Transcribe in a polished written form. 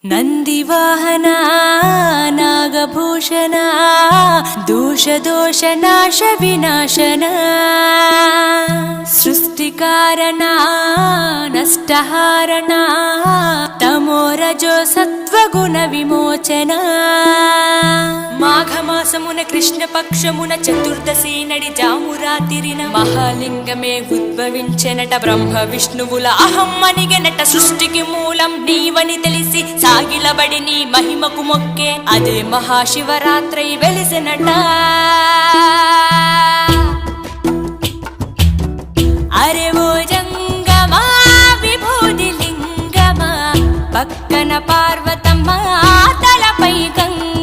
ನಂದಿವಾಹನ ನಾಗಭೂಷಣ ದೋಷ ದೋಷ ನಾಶ ವಿನಾಶನ ಸೃಷ್ಟಿಕಾರಣ ನಷ್ಟಹಾರಣ తమోరజో సత్వగుణ విమోచన మాఘమాసమున కృష్ణపక్షమున చతుర్దశి నడి జామురాతిరిన మహాలింగమే ఉద్భవించెనట. బ్రహ్మ విష్ణువుల అహం అనిగెనట. సృష్టికి మూలం నీవని తెలిసి సాగిలబడి నీ మహిమకు మొక్కే అదే మహాశివరాత్రి వెలిసెనట. అరే ఓ జంగమా విభూది లింగమా, పక్కన పార్వతమ్మ తలపై గంగ